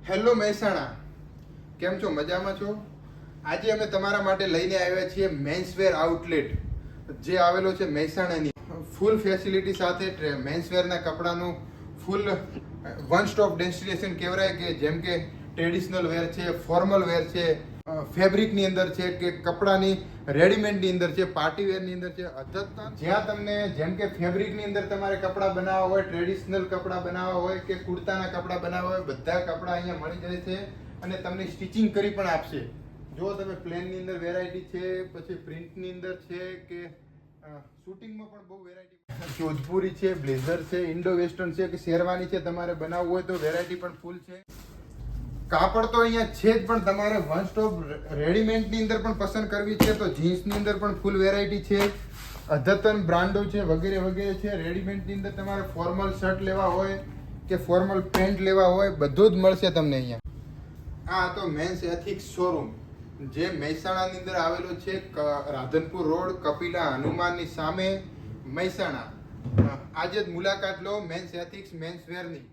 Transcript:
Hello Mehsana, કેમ છો? મજામાં છો? આજે અમે તમારા માટે લઈને આવ્યા છીએ મેન્સવેર આઉટલેટ, જે આવેલો છે મહેસાણાની. ફૂલ ફેસિલિટી સાથે મેન્સવેરના કપડાનું ફૂલ વન સ્ટોપ ડેસ્ટિનેશન કહેવાય, કે જેમ કે ટ્રેડિશનલ વેર છે, ફોર્મલ વેર છે, ફેબ્રિકની અંદર છે, કે કપડાની રેડીમેડની અંદર છે, પાર્ટી વેરની અંદર છે. અદ્યતન જ્યાં તમને જેમ કે ફેબ્રિકની અંદર તમારે કપડાં બનાવવા હોય, ટ્રેડિશનલ કપડાં બનાવવા હોય કે કુર્તાના કપડાં બનાવવા હોય, બધા કપડાં અહીંયા મળી જાય છે અને તમને સ્ટિચિંગ કરી પણ આપશે. જો તમે પ્લેનની અંદર વેરાયટી છે, પછી પ્રિન્ટની અંદર છે, કે શૂટિંગમાં પણ બહુ વેરાયટી. જોધપુરી છે, બ્લેઝર છે, ઇન્ડો વેસ્ટર્ન છે, કે શેરવાની છે, તમારે બનાવવું હોય તો વેરાયટી પણ ફૂલ છે. કાપડ તો અહીંયા છે જ, પણ તમારે વન સ્ટોપ રેડીમેડની અંદર પણ પસંદ કરવી છે તો જીન્સની અંદર પણ ફૂલ વેરાયટી છે, અદ્યતન બ્રાન્ડો છે, વગેરે વગેરે છે. રેડીમેડની અંદર તમારે ફોર્મલ શર્ટ લેવા હોય કે ફોર્મલ પેન્ટ લેવા હોય, બધું જ મળશે તમને અહીંયા. આ તો મેન્સ એથિક્સ શોરૂમ, જે મહેસાણાની અંદર આવેલો છે, રાધનપુર રોડ, કપિલા હનુમાનની સામે, મહેસાણા. આજે જ મુલાકાત લો મેન્સ એથિક્સ મેન્સ વેરની.